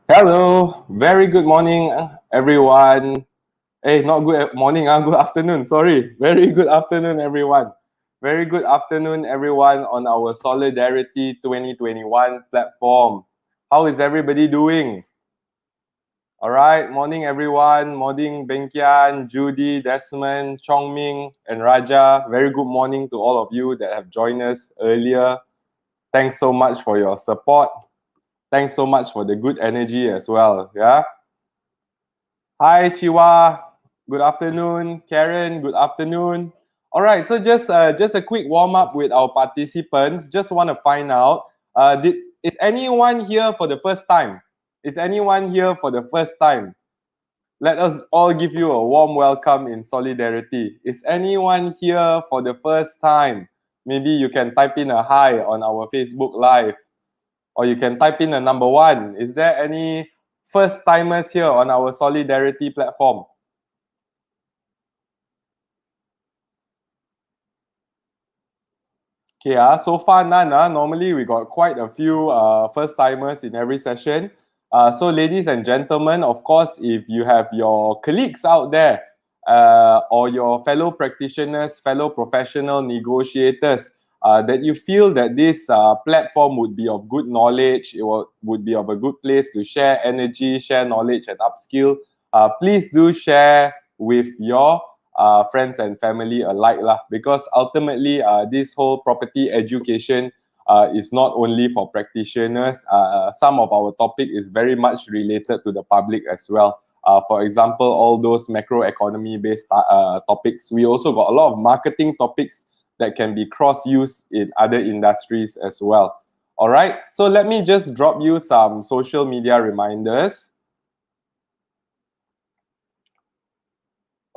Hello, very good morning, everyone. Hey, not good morning, good afternoon. Sorry, very good afternoon, everyone. Very good afternoon, everyone, on our Solidarity 2021 platform. How is everybody doing? All right, morning, everyone. Morning, Benkian, Judy, Desmond, Chongming, and Raja. Very good morning to all of you that have joined us earlier. Thanks so much for your support. Thanks so much for the good energy as well. Yeah. Hi, Chiwa. Good afternoon. Karen, good afternoon. All right, so just a quick warm up with our participants. Just want to find out, is anyone here for the first time? Is anyone here for the first time? Let us all give you a warm welcome in solidarity. Is anyone here for the first time? Maybe you can type in a hi on our Facebook Live, or you can type in a number one. Is there any first timers here on our solidarity platform? Okay, so far none. Normally we got quite a few first timers in every session. So ladies and gentlemen, of course, if you have your colleagues out there or your fellow practitioners, fellow professional negotiators, that you feel that this platform would be of good knowledge, would be of a good place to share energy, share knowledge, and upskill, please do share with your friends and family alike lah. Because ultimately, this whole property education is not only for practitioners. Some of our topic is very much related to the public as well. For example, all those macroeconomy based topics. We also got a lot of marketing topics that can be cross-used in other industries as well. All right, so let me just drop you some social media reminders.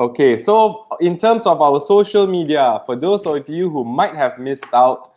Okay, so in terms of our social media, for those of you who might have missed out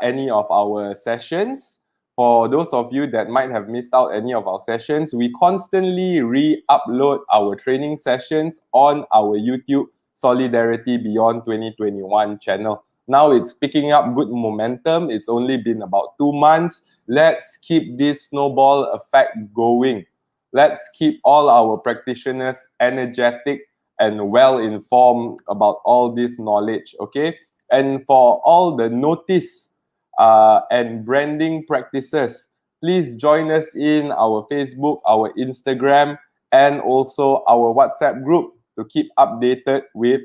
any of our sessions, for those of you that might have missed out any of our sessions, we constantly re-upload our training sessions on our YouTube Solidarity Beyond 2021 channel. Now it's picking up good momentum. It's only been about 2 months. Let's keep this snowball effect going. Let's keep all our practitioners energetic and well informed about all this knowledge. Okay, and for all the notice and branding practices, please join us in our Facebook, our Instagram, and also our WhatsApp group to keep updated with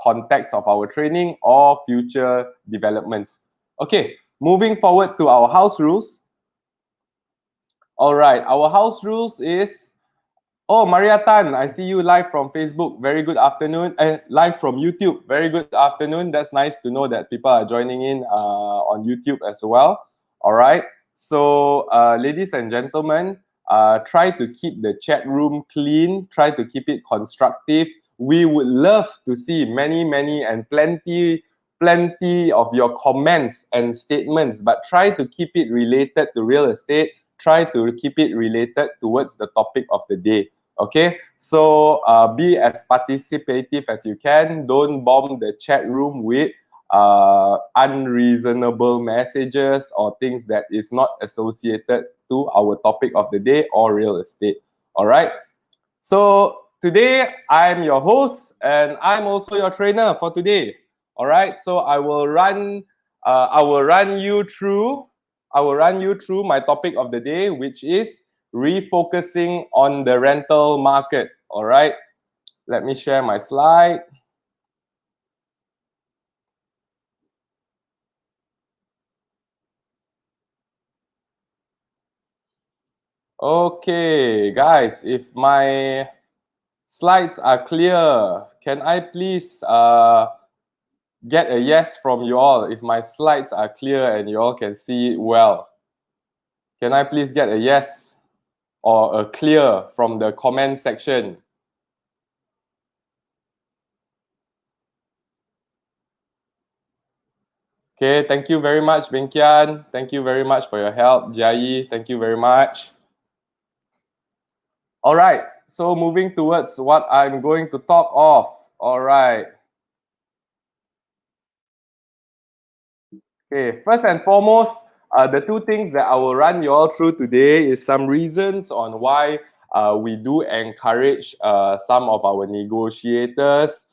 context of our training or future developments. Okay, moving forward to our house rules. All right, our house rules is, oh, Maria Tan, I see you live from Facebook. Very good afternoon. Live from YouTube. Very good afternoon. That's nice to know that people are joining in on YouTube as well. All right. So, ladies and gentlemen, try to keep the chat room clean. Try to keep it constructive. We would love to see many, and plenty of your comments and statements, but try to keep it related to real estate. Try to keep it related towards the topic of the day. Okay, so be as participative as you can. Don't bomb the chat room with unreasonable messages or things that is not associated to our topic of the day or real estate. All right, so today I'm your host and I'm also your trainer for today. All right, so I will run you through my topic of the day, which is refocusing on the rental market. All right, let me share my slide. Okay, guys, if my slides are clear, can I please get a yes from you all if my slides are clear and you all can see it well? Can I please get a yes or a clear from the comment section? Okay, thank you very much, Benkian. Thank you very much for your help. Jai, thank you very much. All right, so moving towards what I'm going to talk of. All right. Okay, first and foremost, The two things that I will run you all through today is some reasons on why we do encourage some of our negotiators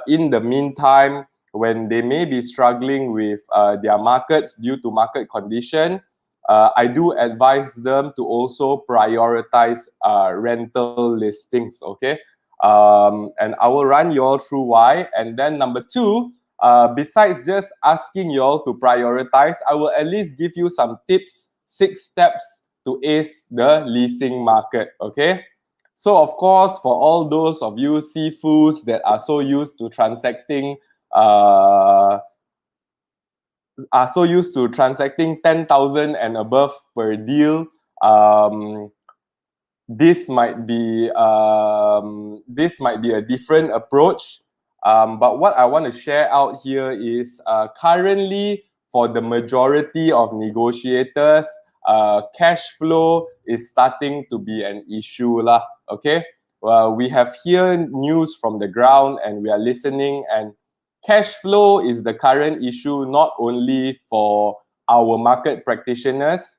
in the meantime when they may be struggling with their markets due to market condition. I do advise them to also prioritize rental listings, okay? And I will run you all through why. And then number two, besides just asking you all to prioritize, I will at least give you some tips, 6 steps to ace the leasing market, okay? So of course, for all those of you seafoods that are so used to transacting uh, 10,000 and above per deal, this might be a different approach. But what I want to share out here is currently for the majority of negotiators, cash flow is starting to be an issue lah. Okay, we have here news from the ground and we are listening, and cash flow is the current issue not only for our market practitioners,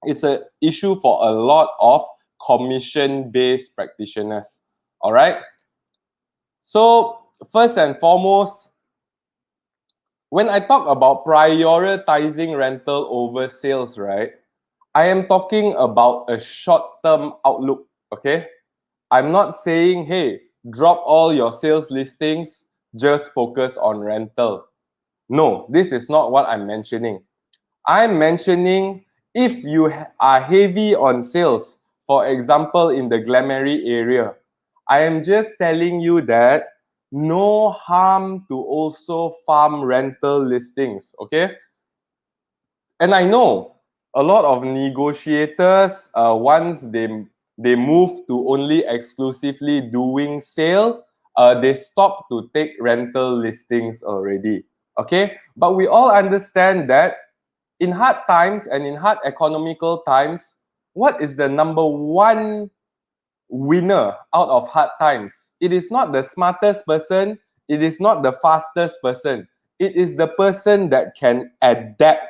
it's an issue for a lot of commission-based practitioners. All right. So first and foremost, when I talk about prioritizing rental over sales, right, I am talking about a short-term outlook. Okay. I'm not saying, hey, drop all your sales listings, just focus on rental. No, this is not what I'm mentioning. I'm mentioning if you are heavy on sales, for example, in the Glamary area, I am just telling you that no harm to also farm rental listings, okay? And I know a lot of negotiators, once they move to only exclusively doing sale, they stop to take rental listings already, okay? But we all understand that in hard times and in hard economical times, what is the number one winner out of hard times? It is not the smartest person, it is not the fastest person, it is the person that can adapt.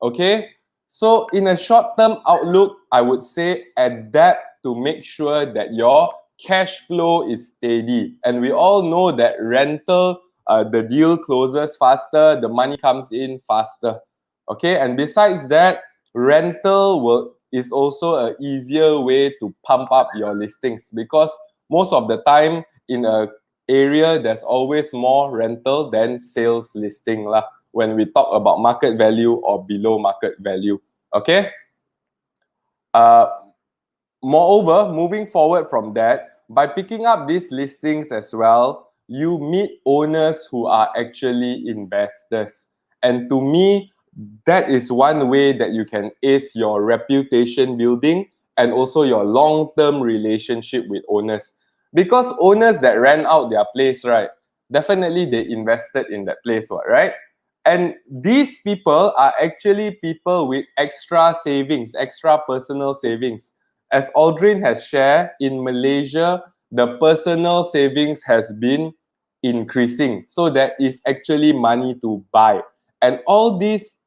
Okay, so in a short-term outlook, I would say adapt to make sure that your cash flow is steady. And we all know that rental, the deal closes faster, the money comes in faster. Okay, and besides that, rental is also an easier way to pump up your listings, because most of the time in a area there's always more rental than sales listing lah, when we talk about market value or below market value. Okay. Moreover, moving forward from that, by picking up these listings as well, you meet owners who are actually investors. And to me, that is one way that you can ace your reputation building and also your long-term relationship with owners. Because owners that rent out their place, right, definitely they invested in that place, right? And these people are actually people with extra savings, extra personal savings. As Aldrin has shared, in Malaysia, the personal savings has been increasing. So there is actually money to buy. And all these,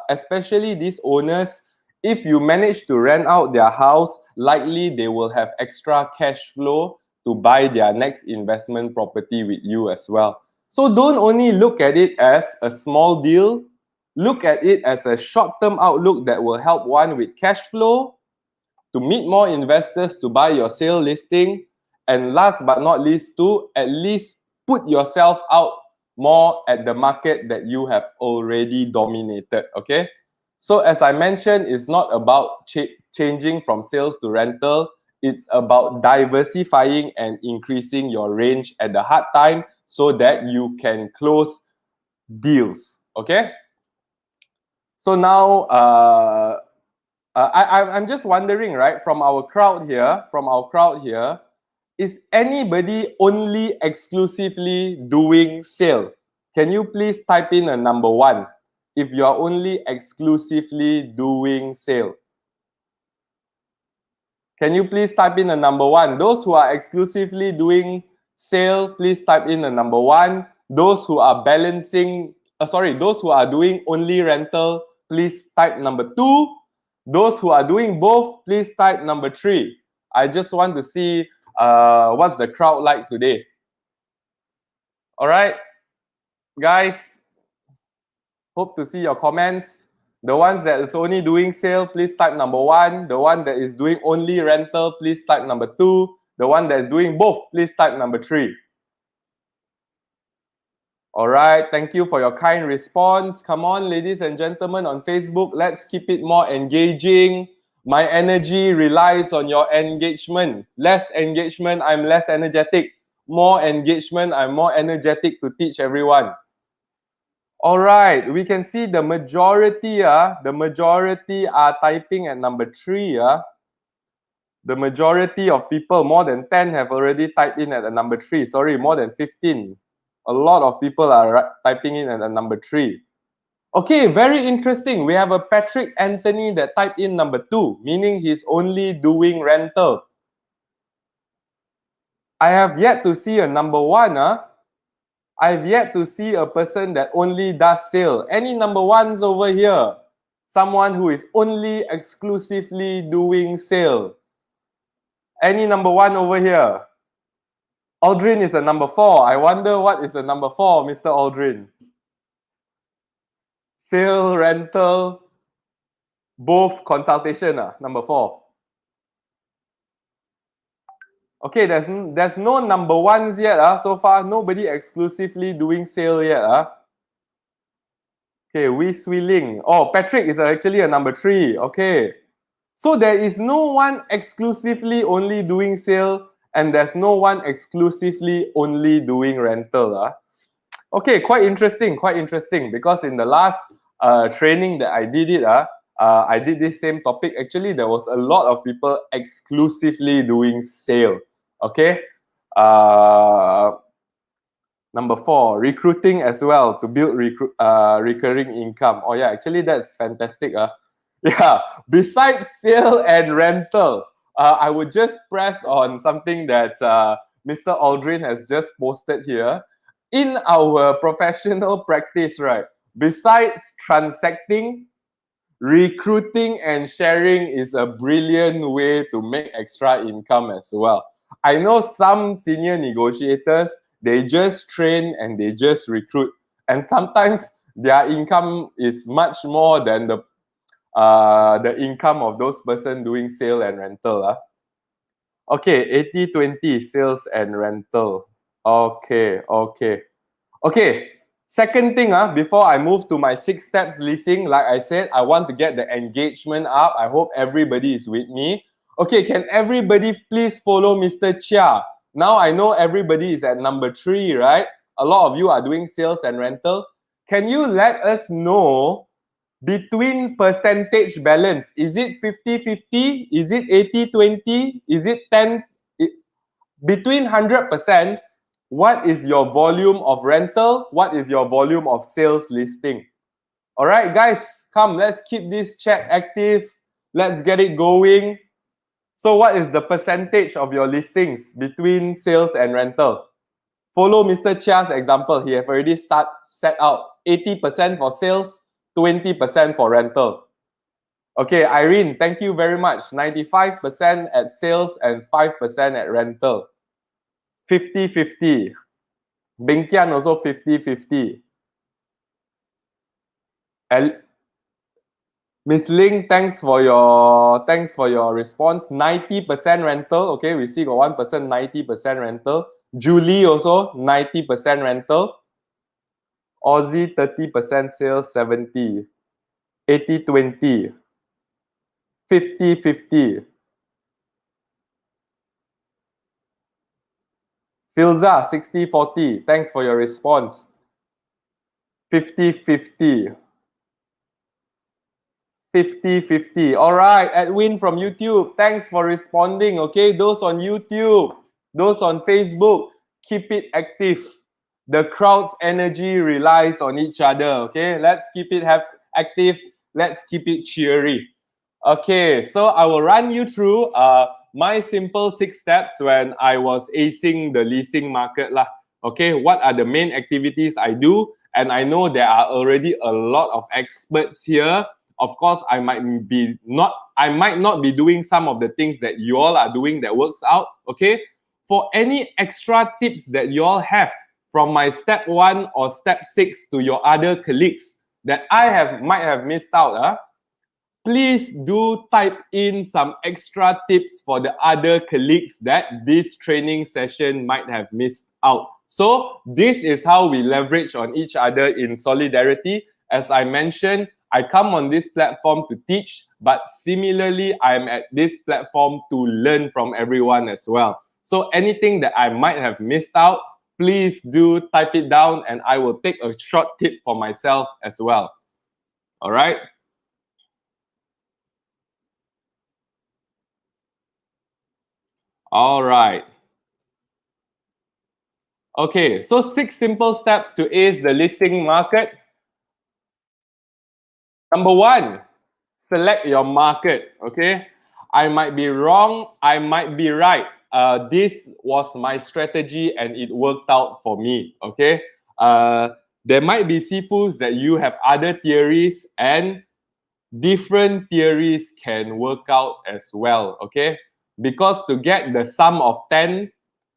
especially these owners, if you manage to rent out their house, likely they will have extra cash flow to buy their next investment property with you as well. So don't only look at it as a small deal, look at it as a short-term outlook that will help one with cash flow, to meet more investors to buy your sale listing, and last but not least, to at least put yourself out more at the market that you have already dominated, okay? So as I mentioned, it's not about changing from sales to rental. It's about diversifying and increasing your range at the hard time so that you can close deals, okay? So now, I'm just wondering, right, from our crowd here, is anybody only exclusively doing sale? Can you please type in a number 1 if you are only exclusively doing sale? Can you please type in a number 1? Those who are exclusively doing sale, please type in a number 1. Those who are balancing, those who are doing only rental, please type number 2. Those who are doing both, please type number 3. I just want to see what's the crowd like today. All right, guys, hope to see your comments. The ones that is only doing sale, please type number 1. The one that is doing only rental, please type number 2. The one that is doing both, please type number 3. All right, thank you for your kind response. Come on, ladies and gentlemen on Facebook, let's keep it more engaging. My energy relies on your engagement. Less engagement, I'm less energetic. More engagement, I'm more energetic to teach everyone. All right, we can see the majority are typing at number 3. The majority of people, more than 10, have already typed in at the number 3. Sorry, more than 15. A lot of people are typing in at the number 3. Okay, very interesting. We have a Patrick Anthony that typed in number 2, meaning he's only doing rental. I have yet to see a number 1. I've yet to see a person that only does sale. Any number 1s over here? Someone who is only exclusively doing sale. Any number 1 over here? Aldrin is a number 4. I wonder what is the number 4, Mr. Aldrin. Sale, rental, both consultation, number 4. Okay, there's no number 1s yet. So far, nobody exclusively doing sale yet. Okay, Wee Swee Ling. Oh, Patrick is actually a number 3. Okay. So there is no one exclusively only doing sale, and there's no one exclusively only doing rental. Okay, quite interesting, because in the last training that I did it, I did this same topic. Actually, there was a lot of people exclusively doing sale. Okay. Number 4, recruiting as well to build recurring income. Oh yeah, actually that's fantastic. Yeah, besides sale and rental, I would just press on something that Mr. Aldrin has just posted here. In our professional practice, right, besides transacting, recruiting and sharing is a brilliant way to make extra income as well. I know some senior negotiators, they just train and they just recruit. And sometimes their income is much more than the income of those person doing sale and rental. Okay, 80-20 sales and rental. Okay. Second thing, before I move to my 6 steps leasing, like I said, I want to get the engagement up. I hope everybody is with me. Okay, can everybody please follow Mr. Chia? Now I know everybody is at number 3, right? A lot of you are doing sales and rental. Can you let us know between percentage balance? Is it 50-50? Is it 80-20? Is it 10? Between 100%, what is your volume of rental? What is your volume of sales listing? All right, guys, come, let's keep this chat active. Let's get it going. So what is the percentage of your listings between sales and rental? Follow Mr. Chia's example. He have already set out 80% for sales, 20% for rental. Okay, Irene, thank you very much. 95% at sales and 5% at rental. 50-50. Beng Kian also 50-50. Miss Ling, thanks for your response. 90% rental. Okay, we see got 1% 90% rental. Julie also 90% rental. Aussie 30% sales, 70. 80-20. 50-50. Filza 60-40. Thanks for your response. 50-50. 50-50. All right, Edwin from YouTube, thanks for responding. Okay, those on YouTube, those on Facebook, keep it active. The crowd's energy relies on each other. Okay, let's keep it active. Let's keep it cheery. Okay, so I will run you through my simple 6 steps when I was acing the leasing market lah. Okay, what are the main activities I do? And I know there are already a lot of experts here Of course, I might not be doing some of the things that you all are doing that works out. Okay. For any extra tips that you all have from my step 1 or step 6 to your other colleagues that might have missed out, please do type in some extra tips for the other colleagues that this training session might have missed out. So this is how we leverage on each other in solidarity. As I mentioned, I come on this platform to teach, but similarly, I'm at this platform to learn from everyone as well. So anything that I might have missed out, please do type it down and I will take a short tip for myself as well. All right. All right. Okay, so 6 simple steps to ace the listing market. Number 1, select your market. Okay, I might be wrong, I might be right. This was my strategy and it worked out for me. Okay, there might be seafoods that you have other theories, and different theories can work out as well. Okay, because to get the sum of 10,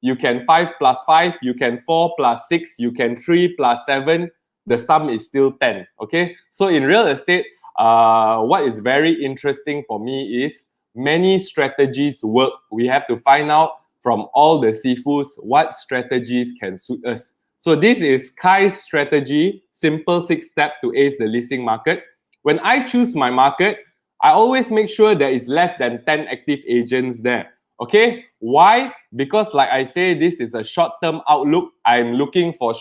you can 5 plus 5, you can 4 plus 6, you can 3 plus 7, the sum is still 10. Okay, so in real estate, what is very interesting for me is many strategies work. We have to find out from all the seafoods what strategies can suit us. So this is Kai's strategy, simple 6-step to ace the listing market. When I choose my market, I always make sure there is less than 10 active agents there. Okay, why? Because like I say, this is a short-term outlook. I'm looking for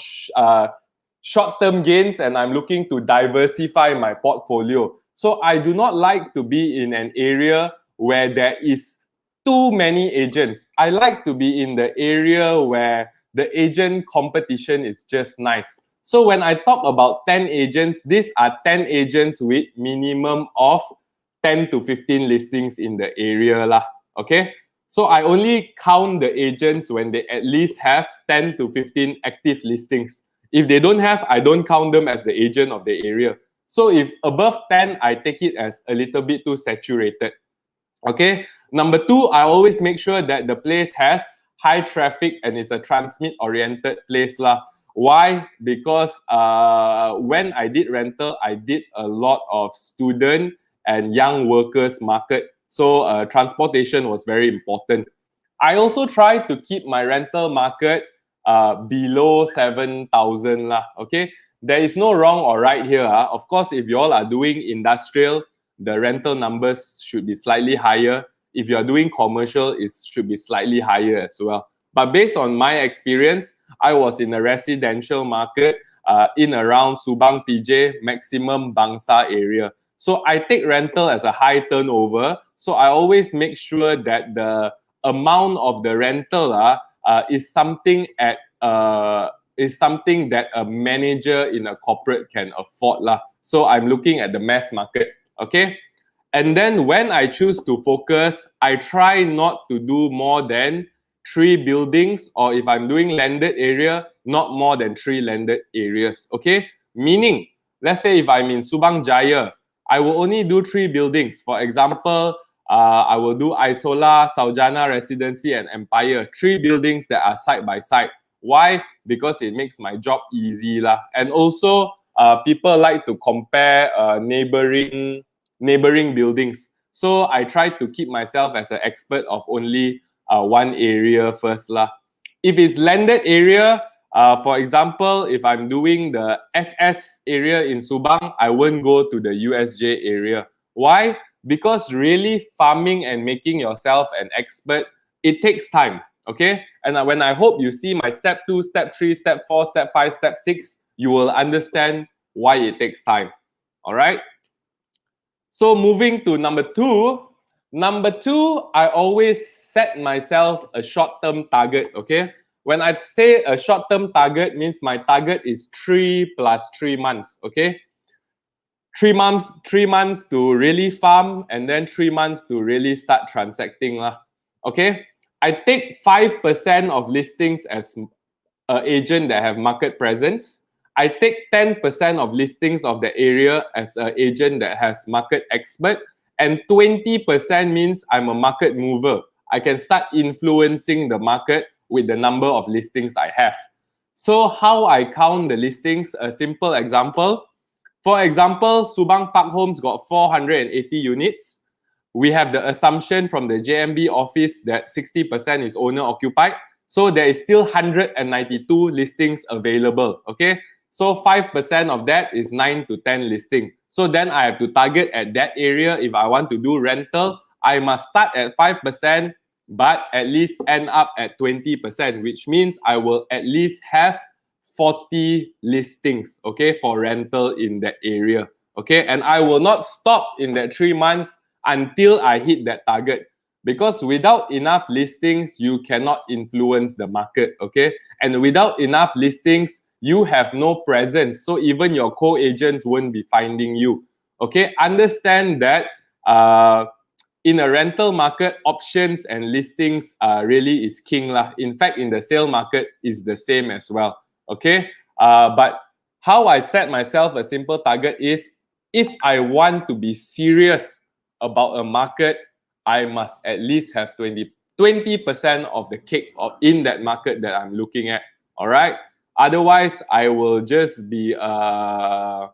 short-term gains and I'm looking to diversify my portfolio. So I do not like to be in an area where there is too many agents. I like to be in the area where the agent competition is just nice. So when I talk about 10 agents, these are 10 agents with minimum of 10 to 15 listings in the area lah. Okay, so I only count the agents when they at least have 10 to 15 active listings. If they don't have, I don't count them as the agent of the area. So if above 10, I take it as a little bit too saturated. Okay, number 2, I always make sure that the place has high traffic and it's a transmit oriented place lah. Why? Because when I did rental, I did a lot of student and young workers market. So transportation was very important. I also try to keep my rental market below 7,000 lah. Okay, there is no wrong or right here. Of course, if you all are doing industrial, the rental numbers should be slightly higher. If you are doing commercial, it should be slightly higher as well. But based on my experience, I was in a residential market in around Subang TJ, maximum Bangsa area. So I take rental as a high turnover. So I always make sure that the amount of the rental is something that a manager in a corporate can afford lah. So I'm looking at the mass market. Okay, and then when I choose to focus, I try not to do more than 3 buildings, or if I'm doing landed area, not more than 3 landed areas. Okay, meaning let's say if I'm in Subang Jaya, I will only do 3 buildings. For example, I will do Isola, Saujana Residency, and Empire. 3 buildings that are side by side. Why? Because it makes my job easy lah. And also, people like to compare neighboring buildings. So I try to keep myself as an expert of only one area first lah. If it's landed area, for example, if I'm doing the SS area in Subang, I won't go to the USJ area. Why? Because really farming and making yourself an expert, it takes time. Okay, and when I hope you see my step 2, step 3, step 4, step 5, step 6, you will understand why it takes time. All right. So moving to number 2. Number 2, I always set myself a short-term target. Okay, when I say a short-term target, means my target is 3 plus 3 months. Okay, 3 months to really farm, and then 3 months to really start transacting lah. Okay, I take 5% of listings as an agent that have market presence. I take 10% of listings of the area as an agent that has market expert, and 20% means I'm a market mover. I can start influencing the market with the number of listings I have. So how I count the listings, a simple example. For example, Subang Park Homes got 480 units. We have the assumption from the JMB office that 60% is owner occupied. So there is still 192 listings available. Okay. So 5% of that is 9 to 10 listing. So then I have to target at that area. If I want to do rental, I must start at 5%, but at least end up at 20%, which means I will at least have 40 listings, okay, for rental in that area. Okay, and I will not stop in that 3 months until I hit that target. Because without enough listings, you cannot influence the market, okay? And without enough listings, you have no presence. So even your co-agents won't be finding you, okay? Understand that in a rental market, options and listings really is king lah. In fact, in the sale market is the same as well, okay? But how I set myself a simple target is, if I want to be serious about a market, I must at least have 20% of the cake in that market that I'm looking at. All right. Otherwise, I will just be like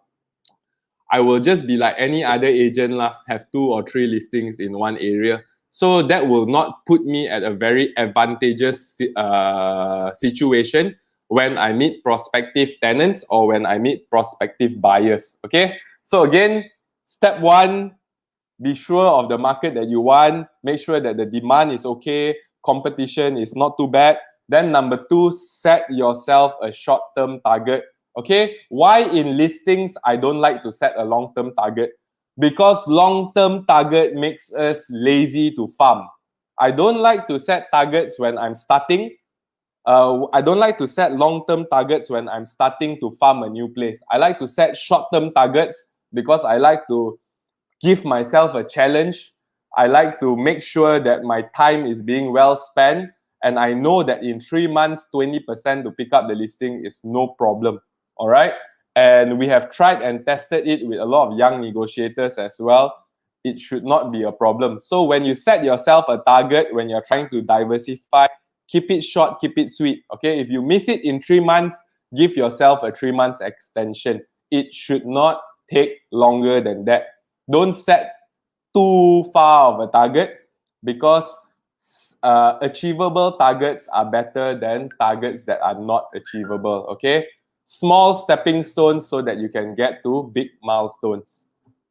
any other agent lah, have 2 or 3 listings in one area. So that will not put me at a very advantageous situation when I meet prospective tenants or when I meet prospective buyers. Okay. So again, step 1, be sure of the market that you want. Make sure that the demand is okay. Competition is not too bad. Then number 2, set yourself a short-term target. Okay, why in listings I don't like to set a long-term target? Because long-term target makes us lazy to farm. I don't like to set targets when I'm starting. I don't like to set long-term targets when I'm starting to farm a new place. I like to set short-term targets because I like to give myself a challenge. I like to make sure that my time is being well spent, and I know that in 3 months, 20% to pick up the listing is no problem. All right. And we have tried and tested it with a lot of young negotiators as well. It should not be a problem. So when you set yourself a target, when you're trying to diversify, keep it short, keep it sweet. Okay. If you miss it in 3 months, give yourself a 3 months extension. It should not take longer than that. Don't set too far of a target, because achievable targets are better than targets that are not achievable. Okay, small stepping stones so that you can get to big milestones.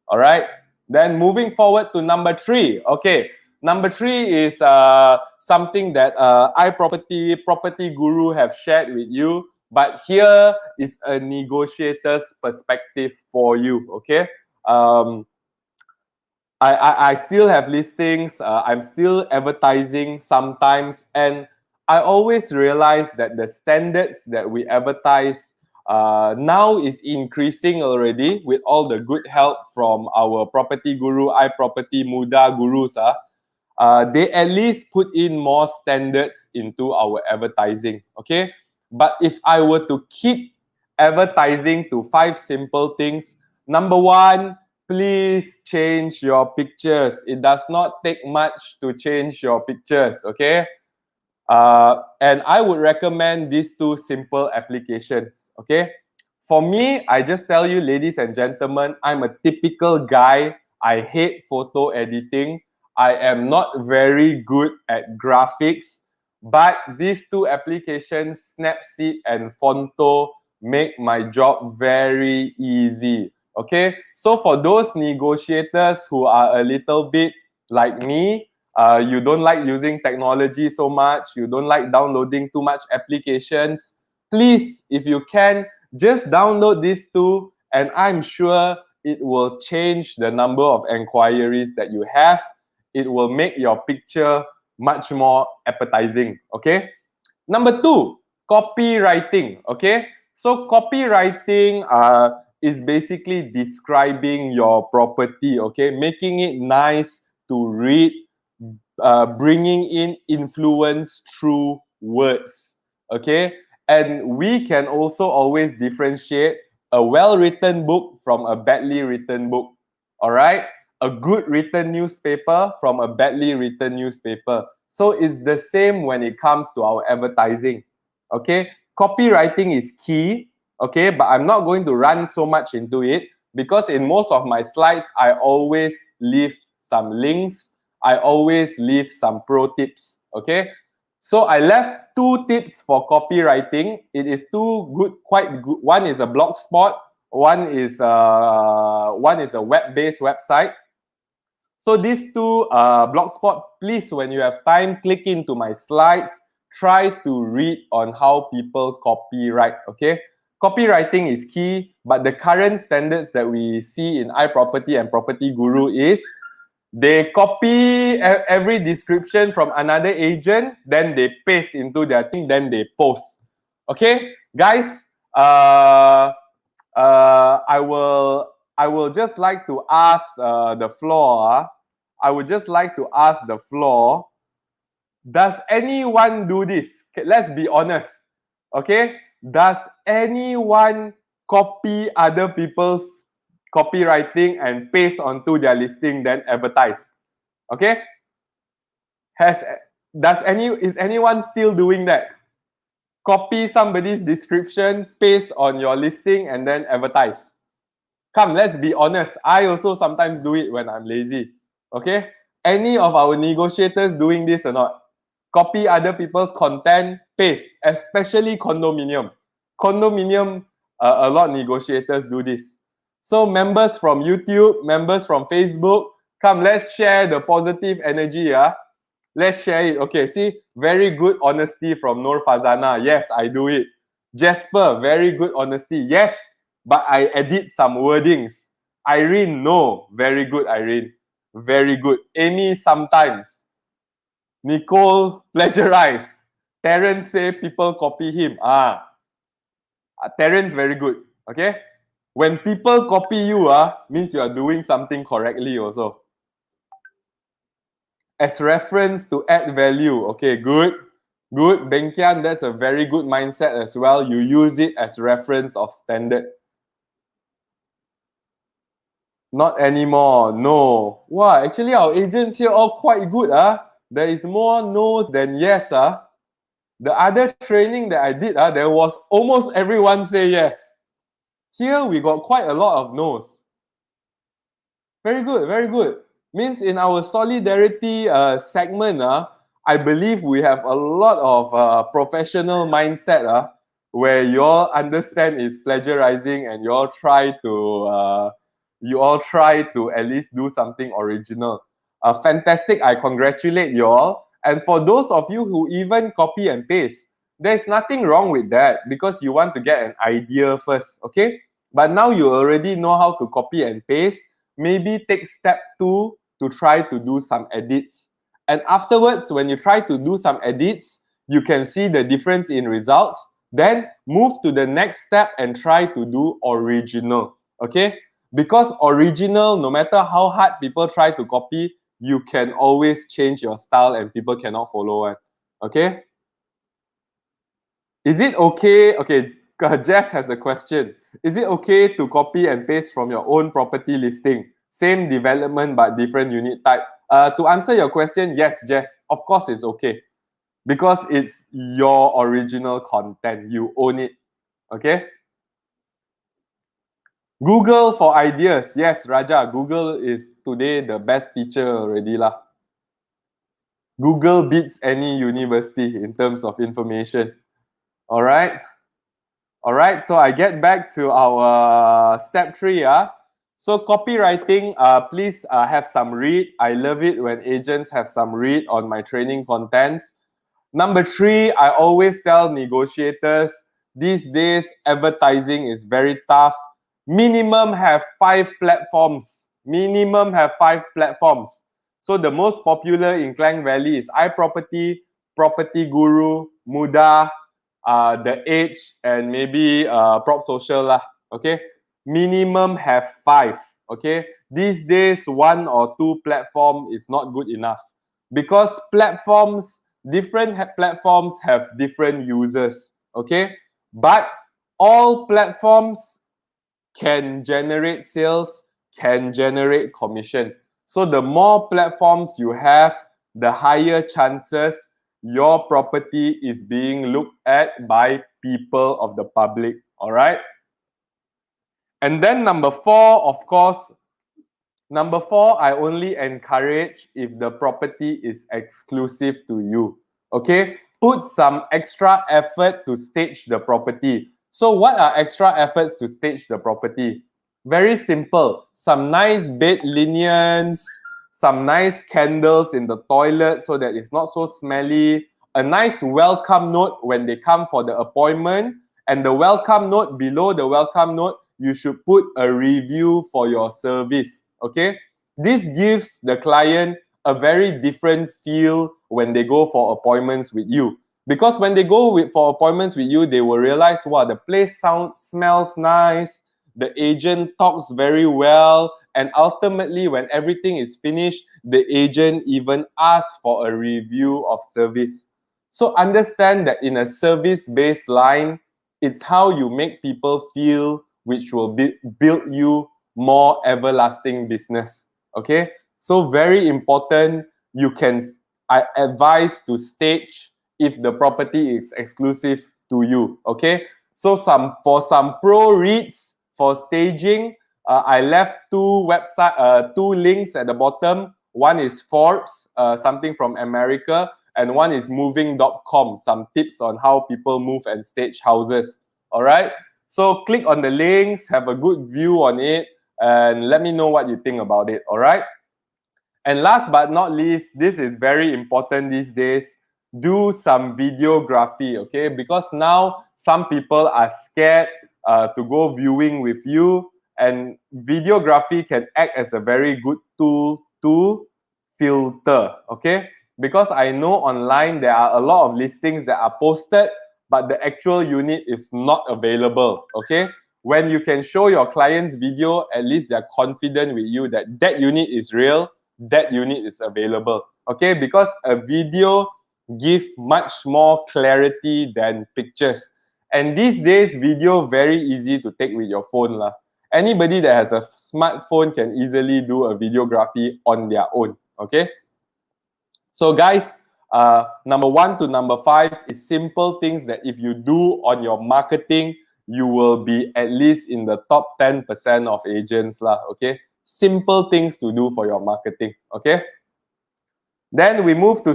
All right, then moving forward to number 3. Okay, number 3 is something that property guru have shared with you, but here is a negotiator's perspective for you. Okay, I still have listings. I'm still advertising sometimes, and I always realize that the standards that we advertise now is increasing already with all the good help from our property guru, iProperty Muda gurus. They at least put in more standards into our advertising. Okay, but if I were to keep advertising to 5 simple things, number 1, please change your pictures. It does not take much to change your pictures, okay? And I would recommend these 2 simple applications, okay? For me, I just tell you, ladies and gentlemen, I'm a typical guy. I hate photo editing. I am not very good at graphics, but these 2 applications, Snapseed and Fonto, make my job very easy. Okay, so for those negotiators who are a little bit like me, you don't like using technology so much, you don't like downloading too much applications, please, if you can, just download these 2, and I'm sure it will change the number of enquiries that you have. It will make your picture much more appetizing. Okay, number 2, copywriting. Okay, so copywriting is basically describing your property, okay, making it nice to read, bringing in influence through words, okay, And we can also always differentiate a well-written book from a badly written book. All right? A good written newspaper from a badly written newspaper. So it's the same when it comes to our advertising. Okay? Copywriting is key. Okay? But I'm not going to run so much into it because in most of my slides, I always leave some links. I always leave some pro tips. Okay? So I left 2 tips for copywriting. It is two good, quite good. One is a blog spot. One is a web-based website. So these 2 blog spot, please, when you have time, click into my slides. Try to read on how people copyright. Okay, copywriting is key, but the current standards that we see in iProperty and Property Guru is they copy every description from another agent, then they paste into their thing, then they post. Okay, guys, I will just like to ask the floor. I would just like to ask the floor. Does anyone do this? Okay, let's be honest. Okay, does anyone copy other people's copywriting and paste onto their listing, then advertise? Okay, is anyone still doing that? Copy somebody's description, paste on your listing, and then advertise. Come, let's be honest. I also sometimes do it when I'm lazy. Okay, any of our negotiators doing this or not? Copy other people's content, paste, especially condominium. Condominium, a lot of negotiators do this. So members from YouTube, members from Facebook, come, let's share the positive energy. Let's share it. Okay, see, very good honesty from Nur Fazana. Yes, I do it. Jasper, very good honesty. Yes, but I edit some wordings. Irene, no. Very good, Irene. Very good. Amy, sometimes. Nicole, plagiarize. Terence say people copy him. Terence, very good. Okay? When people copy you, means you are doing something correctly also. As reference to add value. Okay, good. Good. Benkian, that's a very good mindset as well. You use it as reference of standard. Not anymore. No. Wow, actually our agents here all quite good. There is more no's than yes. The other training that I did, there was almost everyone say yes. Here we got quite a lot of no's. Very good, very good. Means in our solidarity segment, I believe we have a lot of professional mindset where you all understand is plagiarizing and you all try to at least do something original. Fantastic, I congratulate you all. And for those of you who even copy and paste, there's nothing wrong with that because you want to get an idea first, okay? But now you already know how to copy and paste. Maybe take step 2 to try to do some edits. And afterwards, when you try to do some edits, you can see the difference in results. Then move to the next step and try to do original. Okay? Because original, no matter how hard people try to copy, you can always change your style and people cannot follow it. Okay? Is it okay? Okay, Jess has a question. Is it okay to copy and paste from your own property listing? Same development but different unit type. To answer your question, yes, Jess, of course it's okay. Because it's your original content. You own it. Okay? Google for ideas. Yes, Raja, Google is today the best teacher already lah. Google beats any university in terms of information. All right. All right, so I get back to our step 3. So copywriting, please have some read. I love it when agents have some read on my training contents. Number 3, I always tell negotiators, these days advertising is very tough. Minimum have 5 platforms. Minimum have 5 platforms. So the most popular in Klang Valley is iProperty, Property Guru, Mudah, The Edge, and maybe Prop Social lah. Okay, minimum have 5. Okay, these days 1 or 2 platform is not good enough because different platforms have different users. okay? But all platforms can generate sales, can generate commission. So the more platforms you have, the higher chances your property is being looked at by people of the public, all right? And then number four, of course, number four, I only encourage if the property is exclusive to you. Okay? Put some extra effort to stage the property. So what are extra efforts to stage the property? Very simple. Some nice bed linens, some nice candles in the toilet so that it's not so smelly, a nice welcome note when they come for the appointment, and the welcome note, below the welcome note, you should put a review for your service. Okay, this gives the client a very different feel when they go for appointments with you, because when they go for appointments with you, they will realize, wow, the place smells nice, the agent talks very well, and ultimately when everything is finished, the agent even asks for a review of service. So understand that in a service-based line, it's how you make people feel which will build you more everlasting business. Okay, so very important. I advise to stage if the property is exclusive to you. Okay, so for some pro reads for staging, I left two links at the bottom. One is Forbes, something from America, and one is moving.com, some tips on how people move and stage houses. All right, so click on the links, have a good view on it, and let me know what you think about it. All right, and last but not least, this is very important these days, do some videography. Okay, because now some people are scared to go viewing with you, and videography can act as a very good tool to filter. Okay, because I know online there are a lot of listings that are posted, but the actual unit is not available. Okay, when you can show your clients video, at least they're confident with you that that unit is real, that unit is available. Okay, because a video gives much more clarity than pictures, and these days video very easy to take with your phone lah. Anybody that has a smartphone can easily do a videography on their own. Okay, so guys, number 1 to number 5 is simple things that if you do on your marketing, you will be at least in the top 10% of agents lah. Okay, simple things to do for your marketing. Okay, then we move to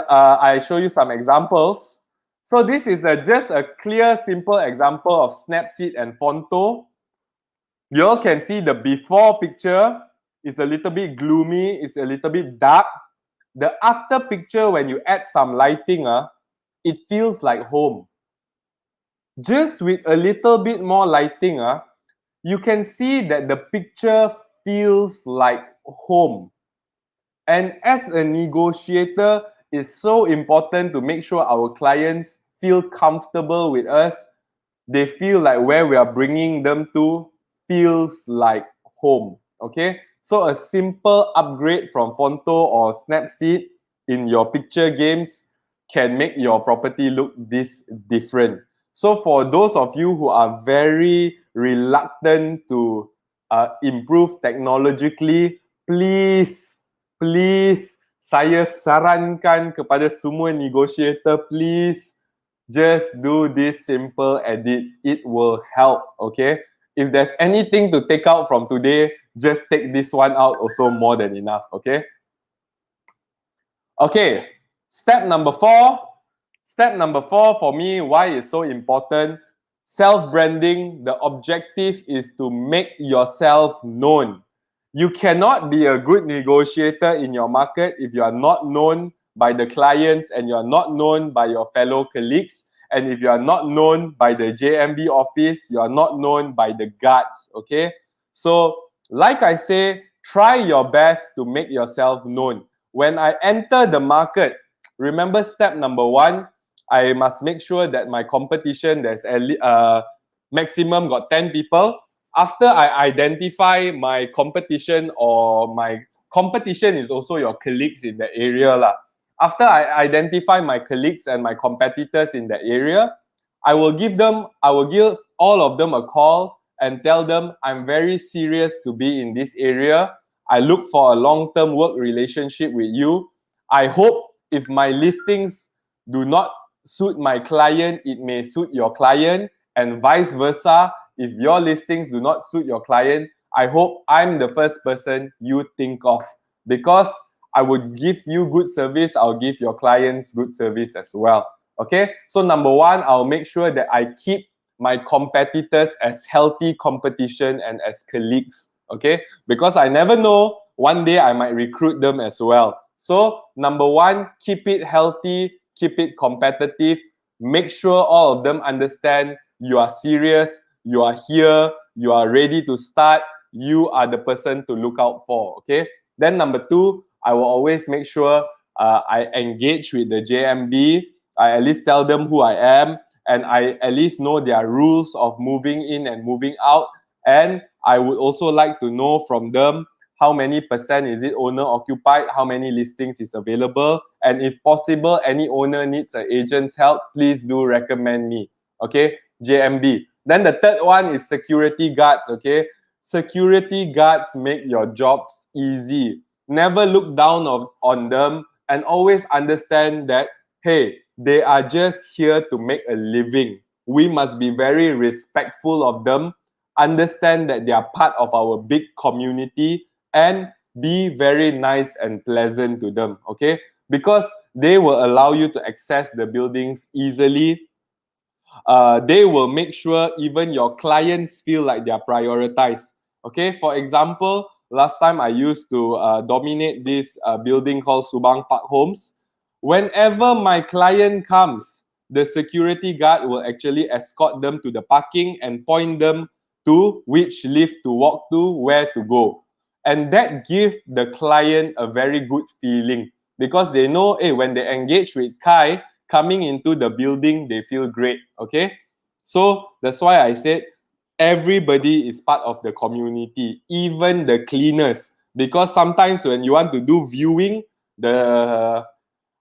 I show you some examples. So this is just a clear, simple example of Snapseed and Fonto. You all can see the before picture is a little bit gloomy, it's a little bit dark. The after picture, when you add some lighting, it feels like home. Just with a little bit more lighting, you can see that the picture feels like home. And as a negotiator, it's so important to make sure our clients feel comfortable with us. They feel like where we are bringing them to feels like home. Okay, so a simple upgrade from Fonto or Snapseed in your picture games can make your property look this different. So for those of you who are very reluctant to improve technologically, please, saya sarankan kepada semua negotiator, please just do these simple edits. It will help. Okay, if there's anything to take out from today, just take this one out, also more than enough. Okay, step number 4. Step number 4 for me, why it's so important, self-branding. The objective is to make yourself known. You cannot be a good negotiator in your market if you are not known by the clients, and you are not known by your fellow colleagues, and if you are not known by the JMB office, you are not known by the guards. Okay, so like I say, try your best to make yourself known. When I enter the market, remember step number 1, I must make sure that my competition, there's at least maximum got 10 people. After I identify my competition, or my competition is also your colleagues in the area lah. After I identify my colleagues and my competitors in the area, I will give all of them a call and tell them I'm very serious to be in this area. I look for a long-term work relationship with you. I hope if my listings do not suit my client, it may suit your client, and vice versa. If your listings do not suit your client, I hope I'm the first person you think of, because I would give you good service, I'll give your clients good service as well. Okay, so number one, I'll make sure that I keep my competitors as healthy competition and as colleagues. Okay, because I never know, one day I might recruit them as well. So number one, keep it healthy, keep it competitive, make sure all of them understand you are serious, you are here, you are ready to start, you are the person to look out for. Okay, then number two, I will always make sure I engage with the JMB. I at least tell them who I am, and I at least know their rules of moving in and moving out. And I would also like to know from them how many percent is it owner occupied, how many listings is available, and if possible, any owner needs an agent's help, please do recommend me. Okay, JMB. Then the third one is security guards. Okay, security guards make your jobs easy. Never look down on them, and always understand that, hey, they are just here to make a living. We must be very respectful of them, understand that they are part of our big community, and be very nice and pleasant to them, okay? Because they will allow you to access the buildings easily. They will make sure even your clients feel like they are prioritized. Okay, for example, last time I used to dominate this building called Subang Park Homes. Whenever my client comes, the security guard will actually escort them to the parking and point them to which lift to walk to, where to go. And that gives the client a very good feeling, because they know, hey, when they engage with Kai, coming into the building, they feel great. Okay, so that's why I said everybody is part of the community, even the cleaners, because sometimes when you want to do viewing, the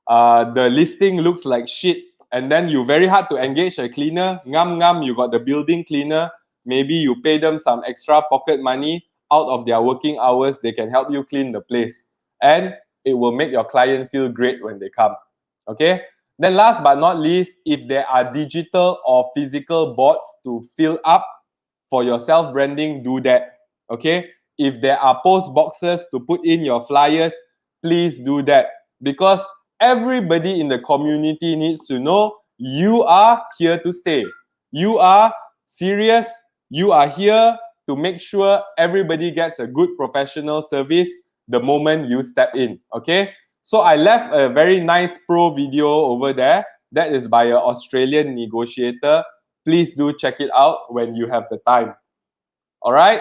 listing looks like shit, and then you very hard to engage a cleaner. Ngam, you got the building cleaner, maybe you pay them some extra pocket money out of their working hours, they can help you clean the place, and it will make your client feel great when they come. Okay, then last but not least, if there are digital or physical boards to fill up for your self branding, do that. Okay, if there are post boxes to put in your flyers, please do that, because everybody in the community needs to know you are here to stay. You are serious. You are here to make sure everybody gets a good professional service the moment you step in. Okay, so I left a very nice pro video over there. That is by an Australian negotiator. Please do check it out when you have the time. All right.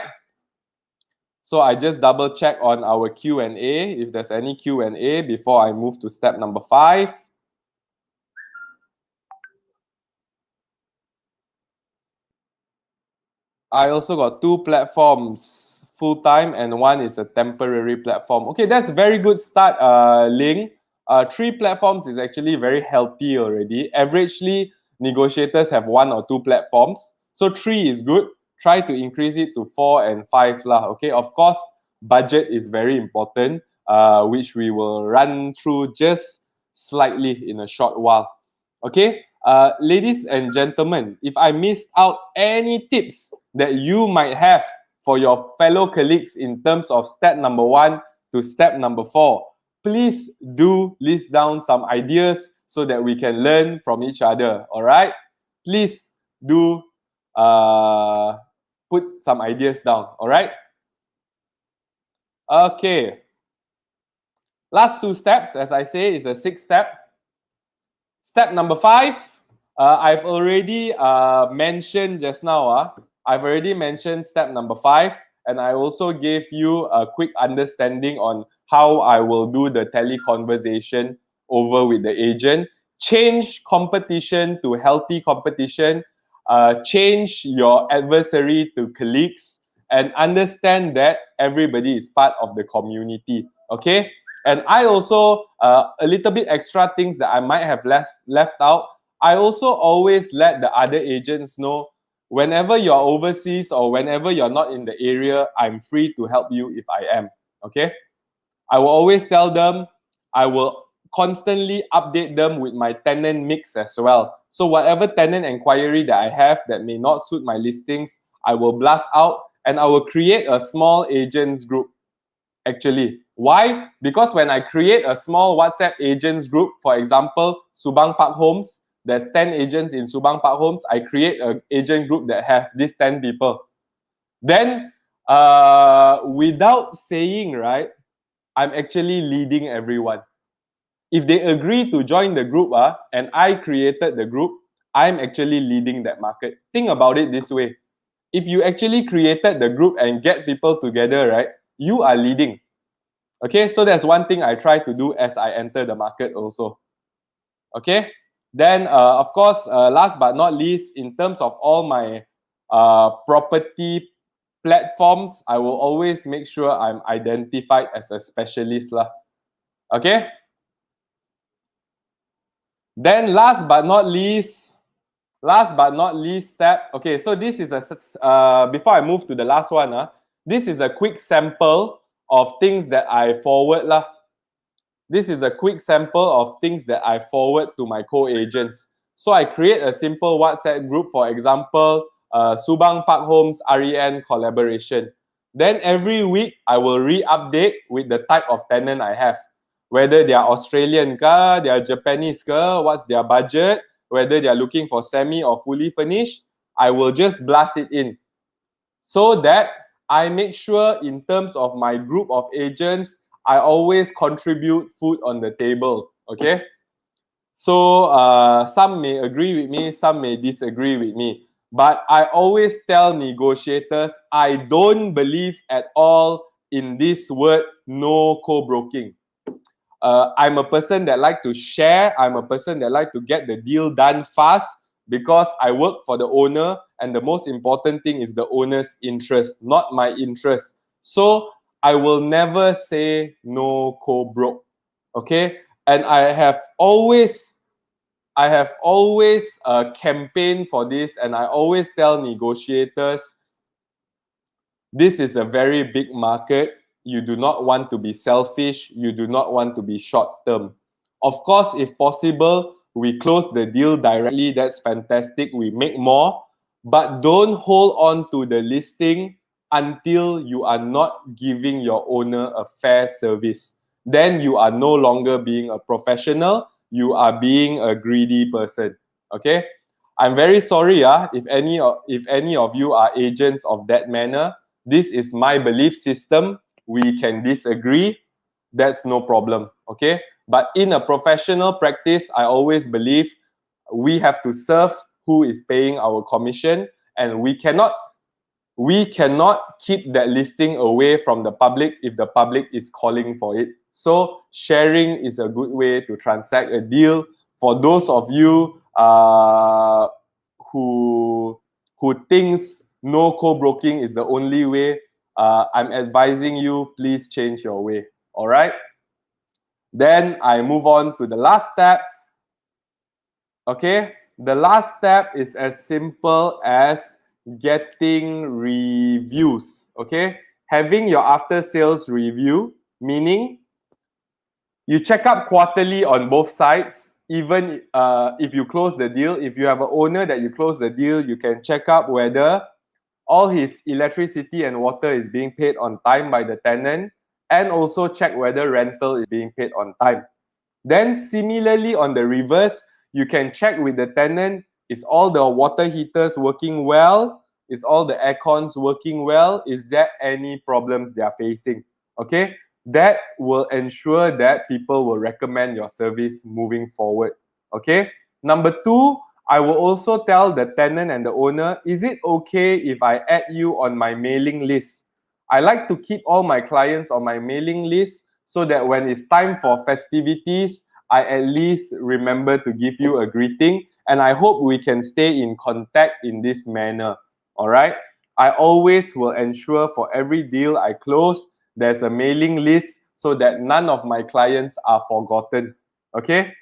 So I just double check on our Q&A, if there's any Q&A before I move to step number 5. I also got 2 platforms, full-time, and one is a temporary platform. Okay, that's a very good start, Ling. 3 platforms is actually very healthy already. Averagely, negotiators have 1 or 2 platforms. So 3 is good. Try to increase it to 4 and 5 lah. Okay, of course, budget is very important, which we will run through just slightly in a short while. Okay, ladies and gentlemen, if I missed out any tips that you might have for your fellow colleagues in terms of step number 1 to step number 4, please do list down some ideas so that we can learn from each other. All right, please do put some ideas down. All right. Okay, last 2 steps, as I say, is a 6 step. Step number 5, I've already mentioned just now. I've already mentioned step number 5, and I also gave you a quick understanding on how I will do the teleconversation over with the agent. Change competition to healthy competition. Change your adversary to colleagues, and understand that everybody is part of the community. Okay. And I also, a little bit extra things that I might have left out. I also always let the other agents know whenever you're overseas or whenever you're not in the area, I'm free to help you if I am. Okay? I will always tell them, I will constantly update them with my tenant mix as well. So whatever tenant inquiry that I have that may not suit my listings, I will blast out and I will create a small agents group. Actually, why? Because when I create a small WhatsApp agents group, for example, Subang Park Homes, there's 10 agents in Subang Park Homes, I create an agent group that have these 10 people. Then, without saying, right, I'm actually leading everyone. If they agree to join the group, and I created the group, I'm actually leading that market. Think about it this way. If you actually created the group and get people together, right, you are leading. Okay, so that's one thing I try to do as I enter the market also. Okay, then of course, last but not least, in terms of all my property platforms, I will always make sure I'm identified as a specialist lah. Okay. Then last but not least step. Okay, so this is a before I move to the last one, this is a quick sample of things that I forward lah. This is a quick sample of things that I forward to my co-agents. So I create a simple WhatsApp group, for example, Subang Park Homes REN collaboration. Then every week, I will re-update with the type of tenant I have. Whether they are Australian ka, they are Japanese ka, what's their budget, whether they are looking for semi or fully furnished, I will just blast it in. So that I make sure in terms of my group of agents, I always contribute food on the table. Okay. So some may agree with me, some may disagree with me. But I always tell negotiators, I don't believe at all in this word no co-broking. I'm a person that like to share. I'm a person that like to get the deal done fast because I work for the owner, and the most important thing is the owner's interest, not my interest. So I will never say no co-broke. Okay, and I have always campaigned for this, and I always tell negotiators, this is a very big market. You do not want to be selfish. You do not want to be short term. Of course, if possible, we close the deal directly. That's fantastic. We make more. But don't hold on to the listing until you are not giving your owner a fair service. Then you are no longer being a professional. You are being a greedy person. Okay? I'm very sorry if any of you are agents of that manner. This is my belief system. We can disagree. That's no problem. Okay. But in a professional practice, I always believe we have to serve who is paying our commission, and we cannot keep that listing away from the public if the public is calling for it. So sharing is a good way to transact a deal. For those of you who thinks no co-broking is the only way, I'm advising you, please change your way. All right. Then I move on to the last step. Okay. The last step is as simple as getting reviews. Okay. Having your after sales review, meaning you check up quarterly on both sides. Even if you close the deal, if you have an owner that you close the deal, you can check up whether all his electricity and water is being paid on time by the tenant, and also check whether rental is being paid on time. Then similarly on the reverse, you can check with the tenant, is all the water heaters working well? Is all the aircons working well? Is there any problems they are facing? Okay, that will ensure that people will recommend your service moving forward. Okay, number two, I will also tell the tenant and the owner, is it okay if I add you on my mailing list? I like to keep all my clients on my mailing list so that when it's time for festivities, I at least remember to give you a greeting. And I hope we can stay in contact in this manner. All right. I always will ensure for every deal I close, there's a mailing list so that none of my clients are forgotten. Okay.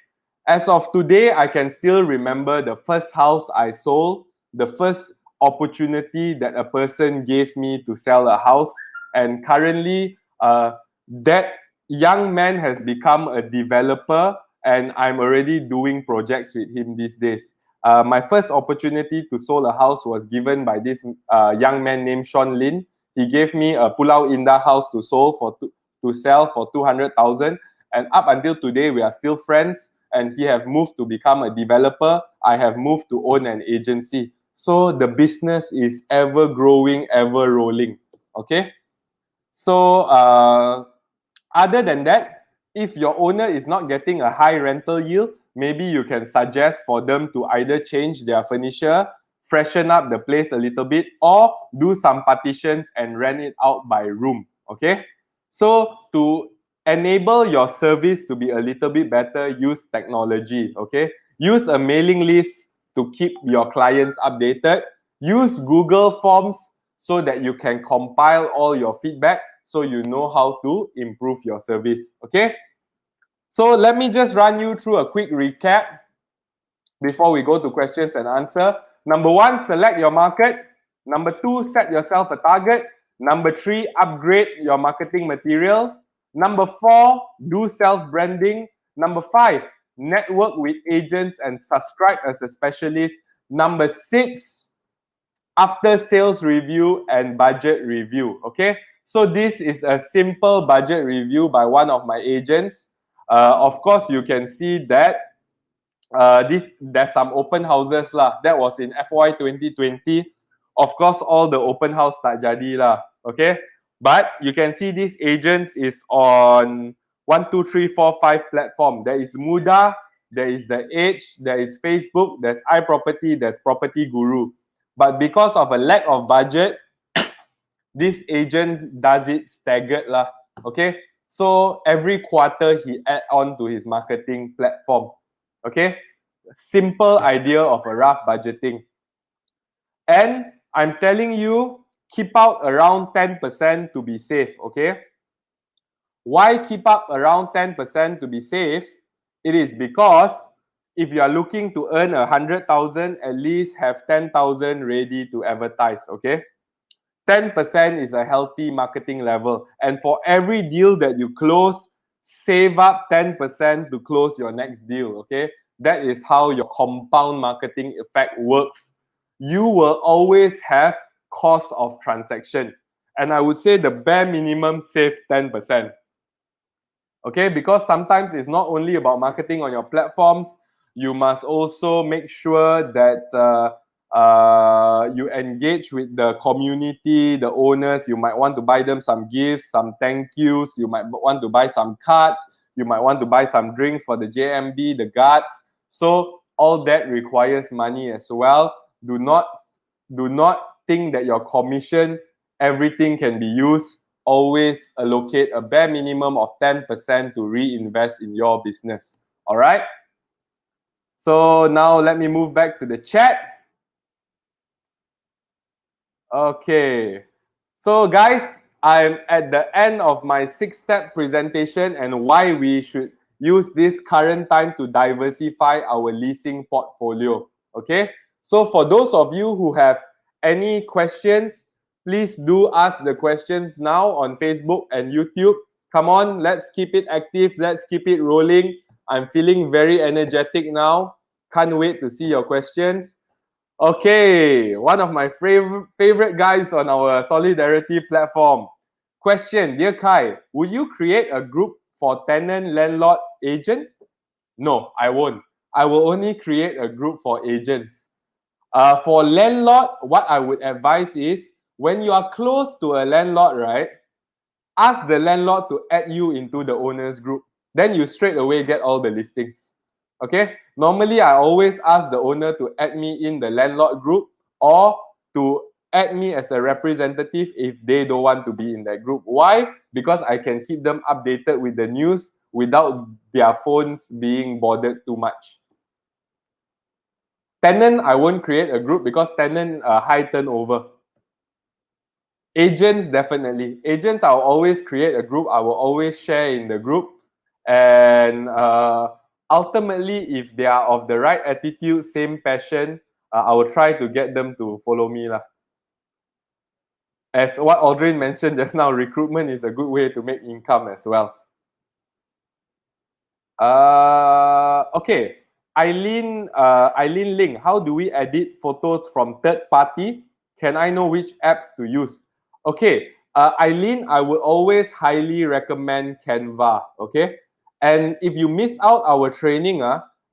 As of today, I can still remember the first house I sold, the first opportunity that a person gave me to sell a house. And currently, that young man has become a developer, and I'm already doing projects with him these days. My first opportunity to sell a house was given by this young man named Sean Lin. He gave me a Pulau Indah house to sell for 200,000, and up until today we are still friends. And he have moved to become a developer. I have moved to own an agency. So the business is ever growing, ever rolling. Okay. So other than that, if your owner is not getting a high rental yield, maybe you can suggest for them to either change their furniture, freshen up the place a little bit, or do some partitions and rent it out by room. Okay. So to enable your service to be a little bit better, use technology. Okay. Use a mailing list to keep your clients updated. Use Google Forms so that you can compile all your feedback so you know how to improve your service. Okay. So let me just run you through a quick recap before we go to questions and answer. Number one, select your market. Number two, set yourself a target. Number three, upgrade your marketing material. Number four, do self-branding. Number five, network with agents and subscribe as a specialist. Number six, after sales review and budget review. Okay, so this is a simple budget review by one of my agents. Of course, you can see that there's some open houses lah. That was in FY 2020. Of course, all the open house tak jadi lah. Okay, but you can see this agents is on 1, 2, 3, 4, 5 platform. There is Muda, there is The Edge, there is Facebook, there's iProperty, there's Property Guru. But because of a lack of budget, this agent does it staggered lah. Okay, so every quarter he add on to his marketing platform. Okay, simple idea of a rough budgeting. And I'm telling you, keep out around 10% to be safe. Okay, why keep up around 10% to be safe? It is because if you are looking to earn 100,000, at least have 10,000 ready to advertise. Okay, 10% is a healthy marketing level. And for every deal that you close, save up 10% to close your next deal. Okay, that is how your compound marketing effect works. You will always have cost of transaction. And I would say the bare minimum, save 10%. Okay, because sometimes it's not only about marketing on your platforms, you must also make sure that you engage with the community, the owners. You might want to buy them some gifts, some thank yous. You might want to buy some cards. You might want to buy some drinks for the JMB, the guards. So all that requires money as well. Do not think that your commission, everything can be used. Always allocate a bare minimum of 10% to reinvest in your business. All right. So now let me move back to the chat. Okay. So guys, I'm at the end of my 6-step presentation and why we should use this current time to diversify our leasing portfolio. Okay. So for those of you who have any questions, please do ask the questions now on Facebook and YouTube. Come on, let's keep it active. Let's keep it rolling. I'm feeling very energetic now. Can't wait to see your questions. Okay, one of my favorite guys on our Solidarity platform. Question, dear Kai, will you create a group for tenant landlord agent? No, I won't. I will only create a group for agents. For landlord, what I would advise is when you are close to a landlord, right? Ask the landlord to add you into the owners group. Then you straight away get all the listings. Okay? Normally, I always ask the owner to add me in the landlord group or to add me as a representative if they don't want to be in that group. Why? Because I can keep them updated with the news without their phones being bothered too much. Tenant, I won't create a group because tenant high turnover. Agents, definitely. Agents, I'll always create a group. I will always share in the group. And ultimately, if they are of the right attitude, same passion, I will try to get them to follow me lah. As what Audrey mentioned just now, recruitment is a good way to make income as well. Okay. Eileen Ling, how do we edit photos from third party? Can I know which apps to use? Okay. Eileen, I would always highly recommend Canva. Okay. And if you miss out our training,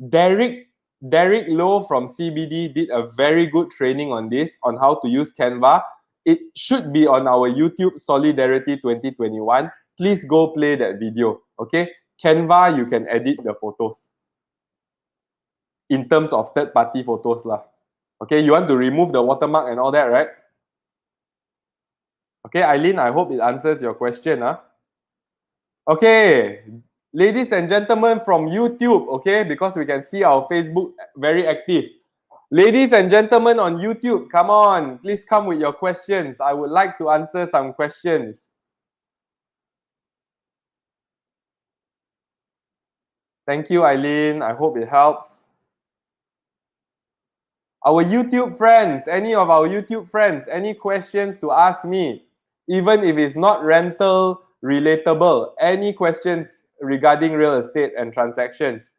Derek Low from CBD did a very good training on this, on how to use Canva. It should be on our YouTube Solidarity 2021. Please go play that video. Okay. Canva, you can edit the photos in terms of third-party photos lah. Okay, you want to remove the watermark and all that, right? Okay, Eileen, I hope it answers your question. Okay, ladies and gentlemen from YouTube, okay, because we can see our Facebook very active. Ladies and gentlemen on YouTube, come on, please come with your questions. I would like to answer some questions. Thank you, Eileen. I hope it helps. Our YouTube friends, any of our YouTube friends, any questions to ask me, even if it's not rental relatable, any questions regarding real estate and transactions?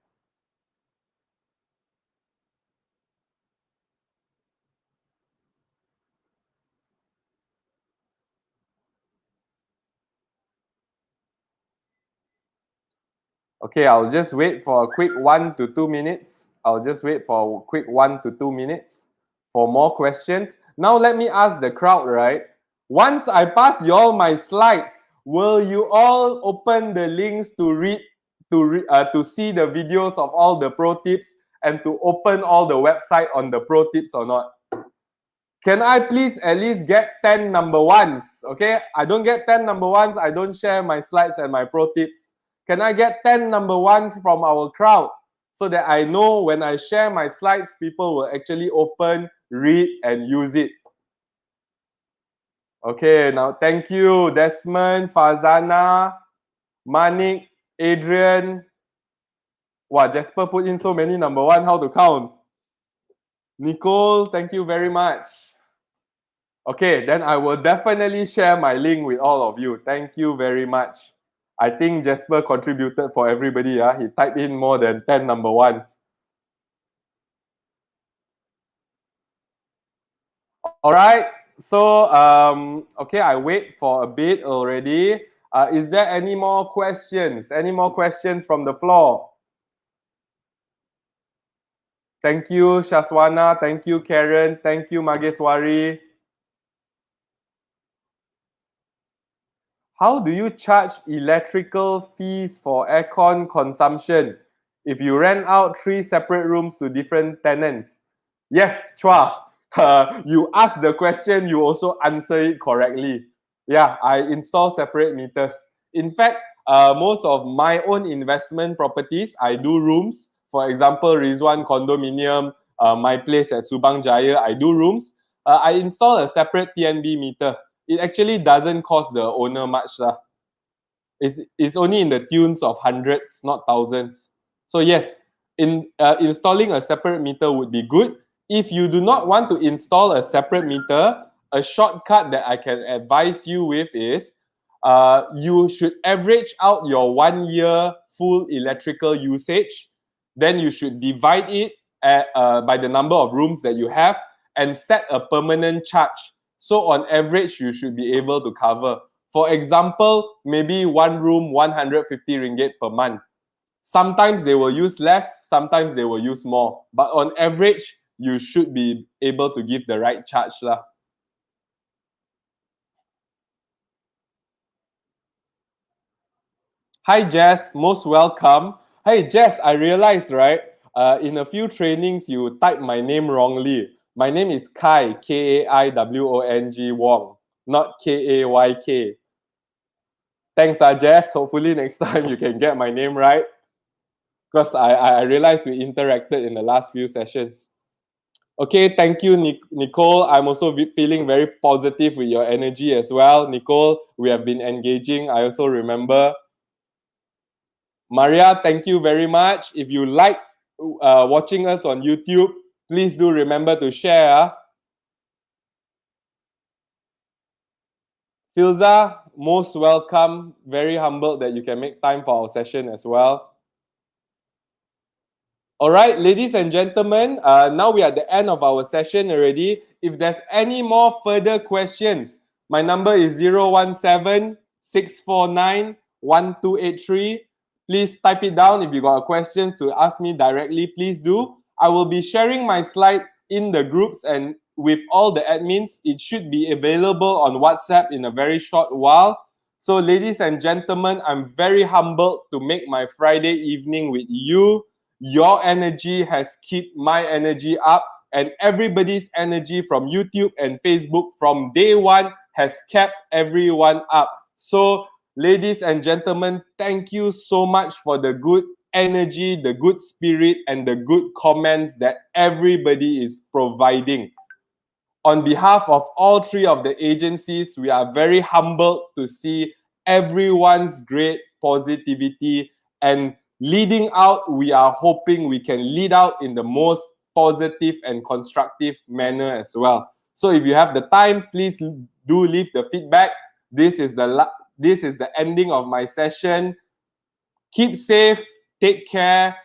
Okay, I'll just wait for a quick 1 to 2 minutes. I'll just wait for a quick 1 to 2 minutes for more questions. Now let me ask the crowd, right? Once I pass you all my slides, will you all open the links to read, to see the videos of all the pro tips and to open all the website on the pro tips or not? Can I please at least get 10 number ones? Okay, I don't get 10 number ones, I don't share my slides and my pro tips. Can I get 10 number ones from our crowd so that I know when I share my slides, people will actually open, read, and use it? Okay, now thank you, Desmond, Fazana, Manik, Adrian. Wow, Jasper put in so many number one, how to count? Nicole, thank you very much. Okay, then I will definitely share my link with all of you. Thank you very much. I think Jasper contributed for everybody. He typed in more than 10 number ones. All right, so, okay, I wait for a bit already. Is there any more questions? Any more questions from the floor? Thank you, Shaswana. Thank you, Karen. Thank you, Mageswari. How do you charge electrical fees for aircon consumption if you rent out 3 separate rooms to different tenants? Yes, Chua. You asked the question, you also answer it correctly. Yeah, I install separate meters. In fact, most of my own investment properties, I do rooms. For example, Rizwan Condominium, my place at Subang Jaya, I do rooms. I install a separate TNB meter. It actually doesn't cost the owner much. It's only in the tunes of hundreds, not thousands. So yes, installing a separate meter would be good. If you do not want to install a separate meter, a shortcut that I can advise you with is you should average out your 1 year full electrical usage. Then you should divide it by the number of rooms that you have and set a permanent charge. So on average, you should be able to cover. For example, maybe one room, 150 ringgit per month. Sometimes they will use less, sometimes they will use more. But on average, you should be able to give the right charge lah. Hi Jess, most welcome. Hey Jess, I realized, right, in a few trainings you typed my name wrongly. My name is Kai, K-A-I-W-O-N-G Wong, not K-A-Y-K. Thanks, Jess. Hopefully next time you can get my name right. Because I realized we interacted in the last few sessions. Okay, thank you, Nicole. I'm also feeling very positive with your energy as well. Nicole, we have been engaging. I also remember. Maria, thank you very much. If you like watching us on YouTube, please do remember to share. Filza, most welcome. Very humbled that you can make time for our session as well. All right, ladies and gentlemen, now we are at the end of our session already. If there's any more further questions, my number is 017-649-1283. Please type it down. If you got questions to ask me directly, please do. I will be sharing my slide in the groups and with all the admins. It should be available on WhatsApp in a very short while. So, ladies and gentlemen, I'm very humbled to make my Friday evening with you. Your energy has kept my energy up, and everybody's energy from YouTube and Facebook from day one has kept everyone up. So, ladies and gentlemen, thank you so much for the good energy, the good spirit, and the good comments that everybody is providing. On behalf of all three of the agencies, we are very humbled to see everyone's great positivity, and leading out, we are hoping we can lead out in the most positive and constructive manner as well. So if you have the time, please do leave the feedback. This is the ending of my session. Keep safe, take care,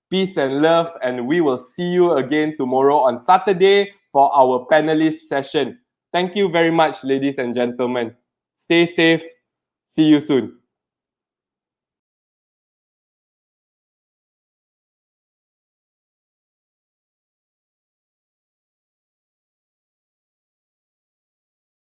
peace and love, and we will see you again tomorrow on Saturday for our panelist session. Thank you very much, ladies and gentlemen. Stay safe. See you soon.